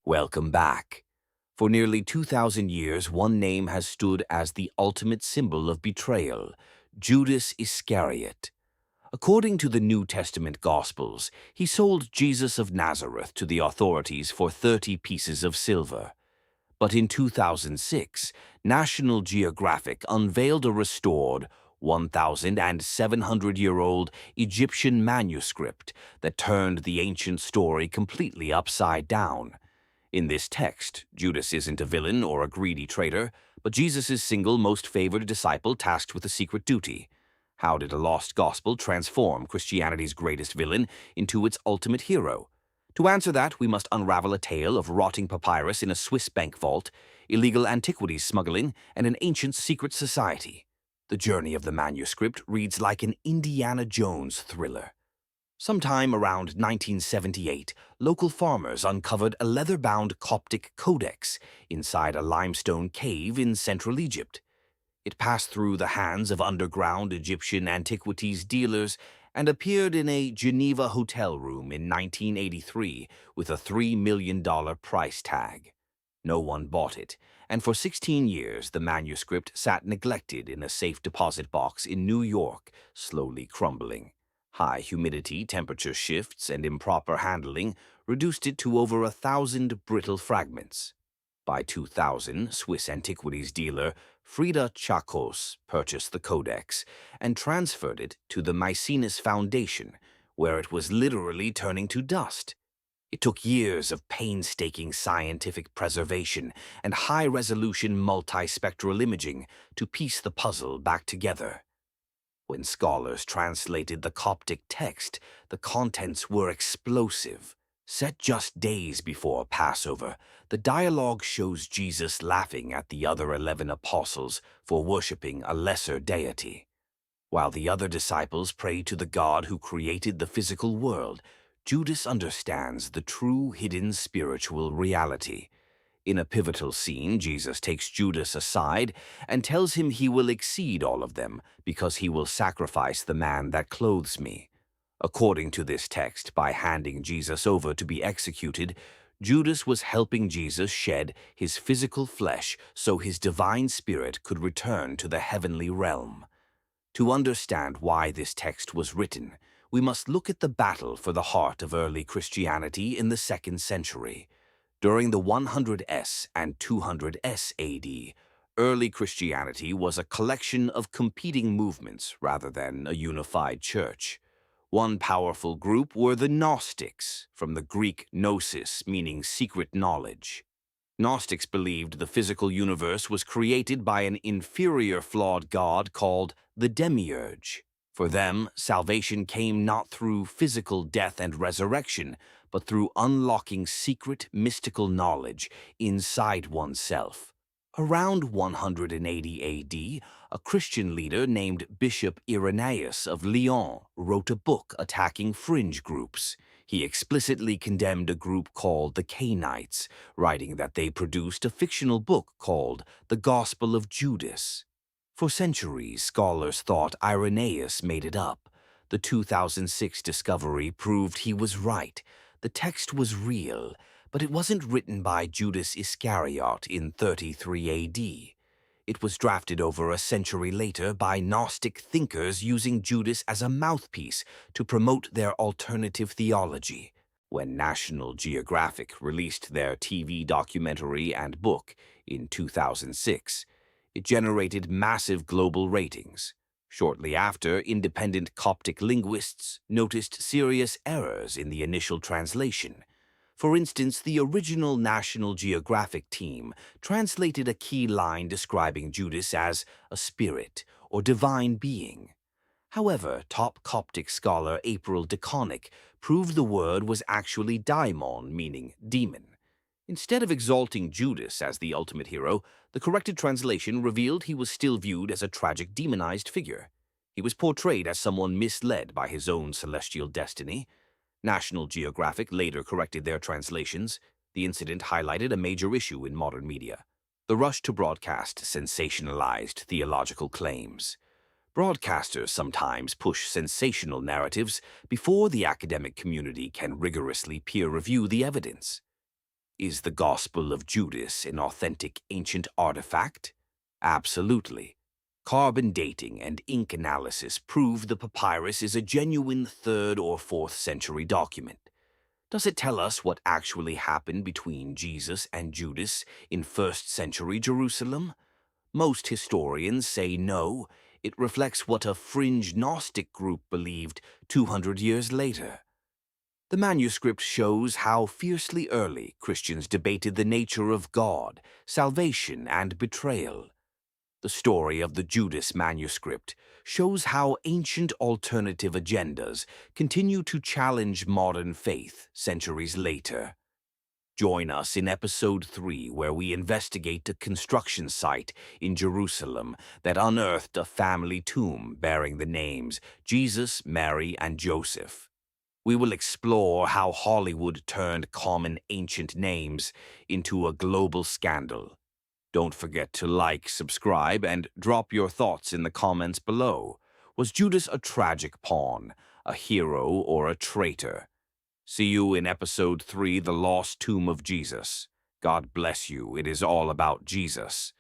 Welcome back. For nearly 2,000 years, one name has stood as the ultimate symbol of betrayal: Judas Iscariot. According to the New Testament Gospels, he sold Jesus of Nazareth to the authorities for 30 pieces of silver. But in 2006, National Geographic unveiled a restored 1,700-year-old Egyptian manuscript that turned the ancient story completely upside down. In this text, Judas isn't a villain or a greedy traitor, but Jesus' single most favored disciple tasked with a secret duty. How did a lost gospel transform Christianity's greatest villain into its ultimate hero? To answer that, we must unravel a tale of rotting papyrus in a Swiss bank vault, illegal antiquities smuggling, and an ancient secret society. The journey of the manuscript reads like an Indiana Jones thriller. Sometime around 1978, local farmers uncovered a leather-bound Coptic Codex inside a limestone cave in central Egypt. It passed through the hands of underground Egyptian antiquities dealers and appeared in a Geneva hotel room in 1983 with a $3 million price tag. No one bought it, and for 16 years the manuscript sat neglected in a safe deposit box in New York, slowly crumbling. High humidity, temperature shifts, and improper handling reduced it to over 1,000 brittle fragments. By 2000, Swiss antiquities dealer Frida Chakos purchased the codex and transferred it to the Mycenaeus Foundation, where it was literally turning to dust. It took years of painstaking scientific preservation and high-resolution multispectral imaging to piece the puzzle back together. When scholars translated the Coptic text, the contents were explosive. Set just days before Passover, the dialogue shows Jesus laughing at the other 11 apostles for worshipping a lesser deity. While the other disciples pray to the God who created the physical world, Judas understands the true hidden spiritual reality. In a pivotal scene, Jesus takes Judas aside and tells him he will exceed all of them because he will sacrifice the man that clothes me. According to this text, by handing Jesus over to be executed, Judas was helping Jesus shed his physical flesh so his divine spirit could return to the heavenly realm. To understand why this text was written, we must look at the battle for the heart of early Christianity in the 2nd century. During the 100s and 200s AD, early Christianity was a collection of competing movements rather than a unified church. One powerful group were the Gnostics, from the Greek gnosis, meaning secret knowledge. Gnostics believed the physical universe was created by an inferior flawed god called the Demiurge. For them, salvation came not through physical death and resurrection, but through unlocking secret mystical knowledge inside oneself. Around 180 AD, a Christian leader named Bishop Irenaeus of Lyon wrote a book attacking fringe groups. He explicitly condemned a group called the Cainites, writing that they produced a fictional book called the Gospel of Judas. For centuries, scholars thought Irenaeus made it up. The 2006 discovery proved he was right. The text was real, but it wasn't written by Judas Iscariot in 33 AD. It was drafted over a century later by Gnostic thinkers using Judas as a mouthpiece to promote their alternative theology. When National Geographic released their TV documentary and book in 2006, it generated massive global ratings. Shortly after, independent Coptic linguists noticed serious errors in the initial translation. For instance, the original National Geographic team translated a key line describing Judas as a spirit or divine being. However, top Coptic scholar April DeConnick proved the word was actually daimon, meaning demon. Instead of exalting Judas as the ultimate hero, the corrected translation revealed he was still viewed as a tragic demonized figure. He was portrayed as someone misled by his own celestial destiny. National Geographic later corrected their translations. The incident highlighted a major issue in modern media: the rush to broadcast sensationalized theological claims. Broadcasters sometimes push sensational narratives before the academic community can rigorously peer-review the evidence. Is the Gospel of Judas an authentic ancient artifact? Absolutely. Carbon dating and ink analysis prove the papyrus is a genuine 3rd or 4th century document. Does it tell us what actually happened between Jesus and Judas in 1st century Jerusalem? Most historians say no. It reflects what a fringe Gnostic group believed 200 years later. The manuscript shows how fiercely early Christians debated the nature of God, salvation, and betrayal. The story of the Judas manuscript shows how ancient alternative agendas continue to challenge modern faith centuries later. Join us in Episode 3, where we investigate a construction site in Jerusalem that unearthed a family tomb bearing the names Jesus, Mary, and Joseph. We will explore how Hollywood turned common ancient names into a global scandal. Don't forget to like, subscribe, and drop your thoughts in the comments below. Was Judas a tragic pawn, a hero, or a traitor? See you in Episode 3, The Lost Tomb of Jesus. God bless you. It is all about Jesus.